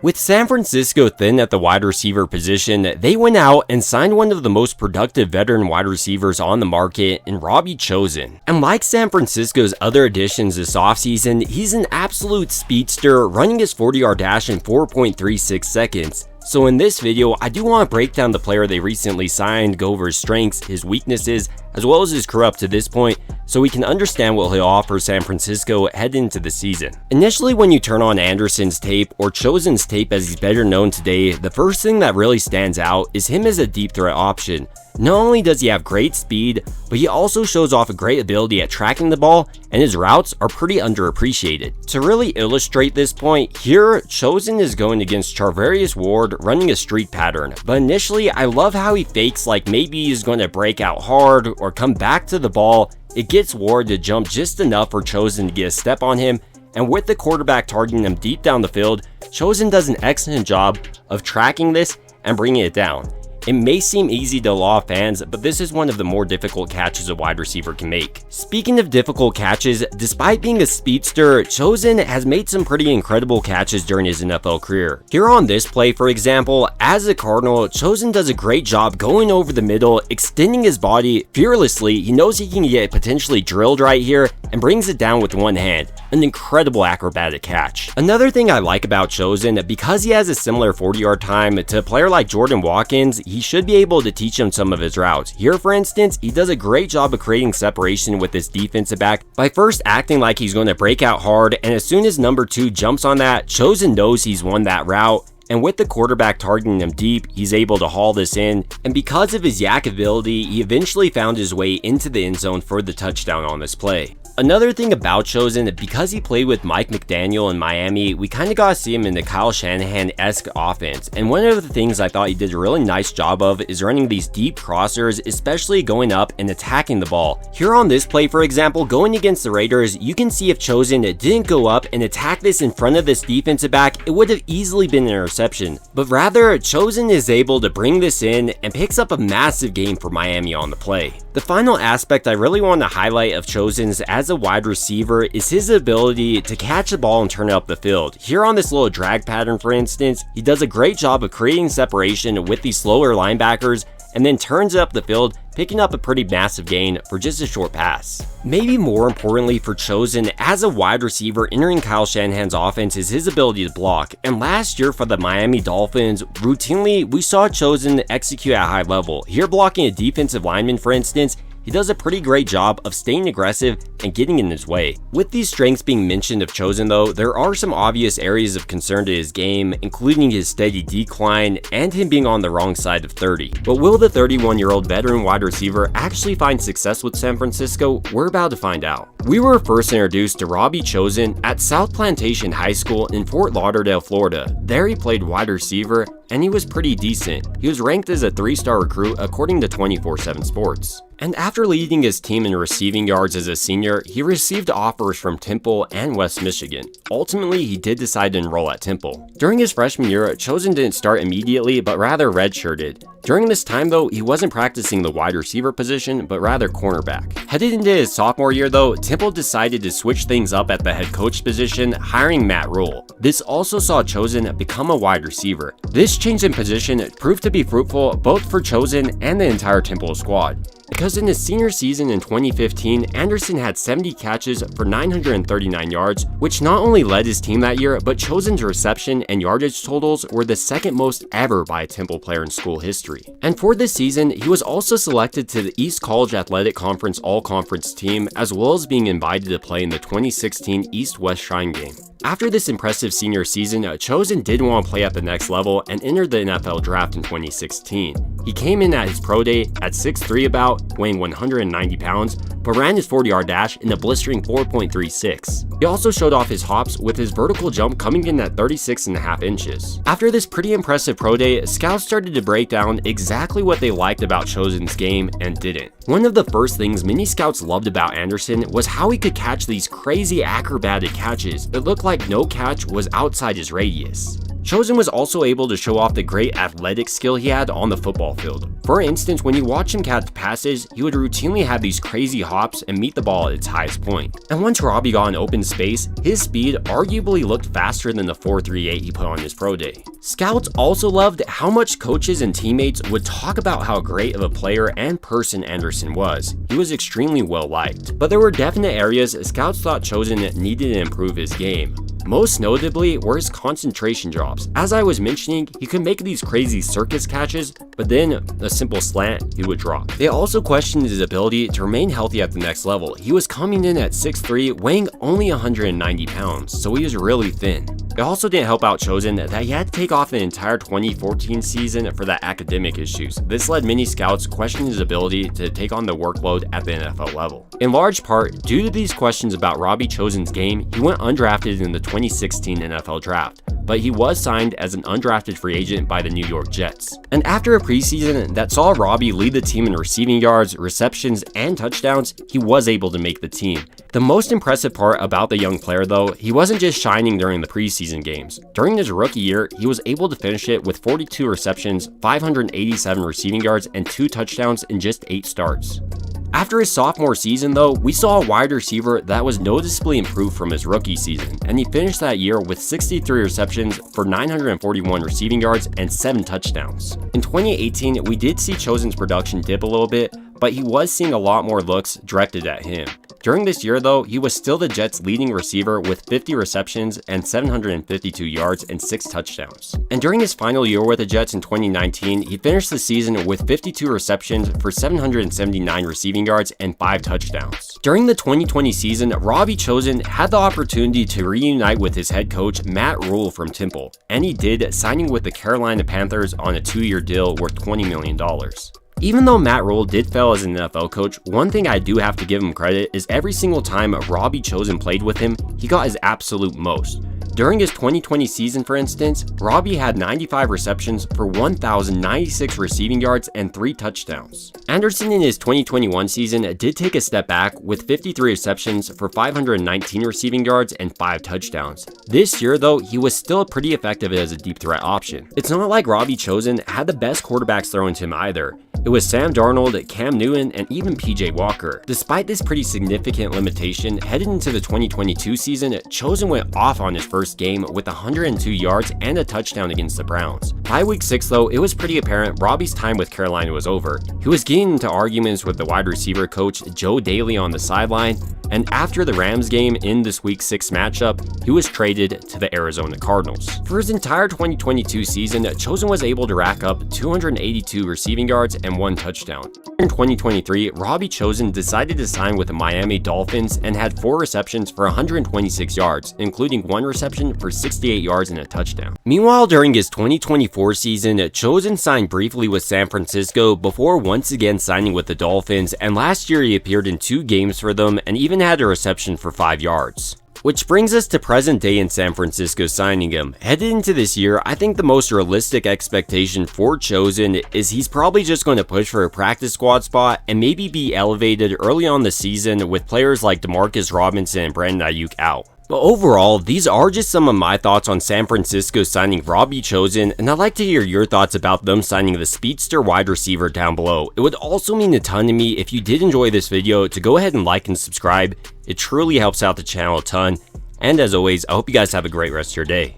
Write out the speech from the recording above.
With San Francisco thin at the wide receiver position, they went out and signed one of the most productive veteran wide receivers on the market in Robbie Chosen. And like San Francisco's other additions this offseason, he's an absolute speedster, running his 40-yard dash in 4.36 seconds. So in this video, I do want to break down the player they recently signed, go over his strengths, his weaknesses, as well as his career up to this point, so we can understand what he'll offer San Francisco heading into the season. Initially, when you turn on Anderson's tape, or Chosen's tape as he's better known today, the first thing that really stands out is him as a deep threat option. Not only does he have great speed, but he also shows off a great ability at tracking the ball, and his routes are pretty underappreciated. To really illustrate this point, here, Chosen is going against Charvarius Ward running a streak pattern, but initially I love how he fakes like maybe he's going to break out hard or come back to the ball. It gets Ward to jump just enough for Chosen to get a step on him, and with the quarterback targeting him deep down the field, Chosen does an excellent job of tracking this and bringing it down. It may seem easy to a lot of fans, but this is one of the more difficult catches a wide receiver can make. Speaking of difficult catches, despite being a speedster, Chosen has made some pretty incredible catches during his NFL career. Here on this play, for example, as a Cardinal, Chosen does a great job going over the middle, extending his body fearlessly. He knows he can get potentially drilled right here and brings it down with one hand. An incredible acrobatic catch. Another thing I like about Chosen, because he has a similar 40-yard time to a player like Jordan Watkins, he should be able to teach him some of his routes. Here, for instance, he does a great job of creating separation with his defensive back by first acting like he's going to break out hard, and as soon as number 2 jumps on that, Chosen knows he's won that route. And with the quarterback targeting him deep, he's able to haul this in, and because of his yak ability, he eventually found his way into the end zone for the touchdown on this play. Another thing about Chosen, because he played with Mike McDaniel in Miami, we kind of got to see him in the Kyle Shanahan-esque offense. And one of the things I thought he did a really nice job of is running these deep crossers, especially going up and attacking the ball. Here on this play, for example, going against the Raiders, you can see if Chosen didn't go up and attack this in front of this defensive back, it would have easily been an interception. But rather, Chosen is able to bring this in and picks up a massive gain for Miami on the play. The final aspect I really want to highlight of Chosen's as a wide receiver is his ability to catch the ball and turn it up the field. Here on this little drag pattern, for instance, he does a great job of creating separation with these slower linebackers and then turns it up the field, picking up a pretty massive gain for just a short pass. Maybe more importantly for Chosen as a wide receiver entering Kyle Shanahan's offense is his ability to block. And last year for the Miami Dolphins, routinely we saw Chosen execute at a high level. Here blocking a defensive lineman, for instance, he does a pretty great job of staying aggressive and getting in his way. With these strengths being mentioned of Chosen though, there are some obvious areas of concern to his game, including his steady decline and him being on the wrong side of 30. But will the 31-year-old veteran wide receiver actually find success with San Francisco? We're about to find out. We were first introduced to Robbie Chosen at South Plantation High School in Fort Lauderdale, Florida. There he played wide receiver, and he was pretty decent. He was ranked as a 3-star recruit according to 24/7 Sports. And after leading his team in receiving yards as a senior, he received offers from Temple and West Michigan. Ultimately, he did decide to enroll at Temple. During his freshman year, Chosen didn't start immediately, but rather redshirted. During this time though, he wasn't practicing the wide receiver position, but rather cornerback. Headed into his sophomore year though, Temple decided to switch things up at the head coach position, hiring Matt Rule. This also saw Chosen become a wide receiver. This change in position proved to be fruitful both for Chosen and the entire Temple squad. Because in his senior season in 2015, Anderson had 70 catches for 939 yards, which not only led his team that year, but Chosen's reception and yardage totals were the second most ever by a Temple player in school history. And for this season, he was also selected to the East College Athletic Conference All-Conference team, as well as being invited to play in the 2016 East-West Shrine Game. After this impressive senior season, Chosen did want to play at the next level and entered the NFL draft in 2016. He came in at his pro day at 6'3" about, weighing 190 pounds, but ran his 40-yard dash in a blistering 4.36. He also showed off his hops with his vertical jump coming in at 36.5 inches. After this pretty impressive pro day, scouts started to break down exactly what they liked about Chosen's game and didn't. One of the first things many scouts loved about Anderson was how he could catch these crazy acrobatic catches that looked like no catch was outside his radius. Chosen was also able to show off the great athletic skill he had on the football field. For instance, when you watch him catch passes, he would routinely have these crazy hops and meet the ball at its highest point. And once Robbie got in open space, his speed arguably looked faster than the 4.38 he put on his pro day. Scouts also loved how much coaches and teammates would talk about how great of a player and person Anderson was. He was extremely well liked, but there were definite areas scouts thought Chosen needed to improve his game. Most notably were his concentration drops. As I was mentioning, he could make these crazy circus catches, but then a simple slant he would drop. They also questioned his ability to remain healthy at the next level. He was coming in at 6'3", weighing only 190 pounds, so he was really thin. It also didn't help out Chosen that he had to take off the entire 2014 season for that academic issues. This led many scouts questioning his ability to take on the workload at the NFL level. In large part, due to these questions about Robbie Chosen's game, he went undrafted in the 2016 NFL Draft, but he was signed as an undrafted free agent by the New York Jets. And after a preseason that saw Robbie lead the team in receiving yards, receptions, and touchdowns, he was able to make the team. The most impressive part about the young player though, he wasn't just shining during the preseason games. During his rookie year, he was able to finish it with 42 receptions, 587 receiving yards, and 2 touchdowns in just 8 starts. After his sophomore season though, we saw a wide receiver that was noticeably improved from his rookie season, and he finished that year with 63 receptions for 941 receiving yards and 7 touchdowns. In 2018, we did see Chosen's production dip a little bit, but he was seeing a lot more looks directed at him. During this year though, he was still the Jets' leading receiver with 50 receptions and 752 yards and 6 touchdowns. And during his final year with the Jets in 2019, he finished the season with 52 receptions for 779 receiving yards and 5 touchdowns. During the 2020 season, Robbie Chosen had the opportunity to reunite with his head coach Matt Rule from Temple, and he did, signing with the Carolina Panthers on a 2-year deal worth $20 million. Even though Matt Rule did fail as an NFL coach, one thing I do have to give him credit is every single time Robbie Chosen played with him, he got his absolute most. During his 2020 season, for instance, Robbie had 95 receptions for 1,096 receiving yards and 3 touchdowns. Anderson in his 2021 season did take a step back with 53 receptions for 519 receiving yards and 5 touchdowns. This year though, he was still pretty effective as a deep threat option. It's not like Robbie Chosen had the best quarterbacks thrown to him either. It was Sam Darnold, Cam Newton, and even PJ Walker. Despite this pretty significant limitation, headed into the 2022 season, Chosen went off on his first game with 102 yards and a touchdown against the Browns. By week 6 though, it was pretty apparent Robbie's time with Carolina was over. He was getting into arguments with the wide receiver coach Joe Daly on the sideline, and after the Rams game in this week 6 matchup, he was traded to the Arizona Cardinals. For his entire 2022 season, Chosen was able to rack up 282 receiving yards and 1 touchdown. In 2023, Robbie Chosen decided to sign with the Miami Dolphins and had 4 receptions for 126 yards, including 1 reception for 68 yards and a touchdown. Meanwhile, during his 2024 season, Chosen signed briefly with San Francisco before once again signing with the Dolphins, and last year he appeared in 2 games for them and even had a reception for 5 yards. Which brings us to present day in San Francisco signing him. Headed into this year, I think the most realistic expectation for Chosen is he's probably just going to push for a practice squad spot and maybe be elevated early on the season with players like DeMarcus Robinson and Brandon Ayuk out. But overall, these are just some of my thoughts on San Francisco signing Robbie Chosen, and I'd like to hear your thoughts about them signing the speedster wide receiver down below. It would also mean a ton to me if you did enjoy this video to go ahead and like and subscribe. It truly helps out the channel a ton. And as always, I hope you guys have a great rest of your day.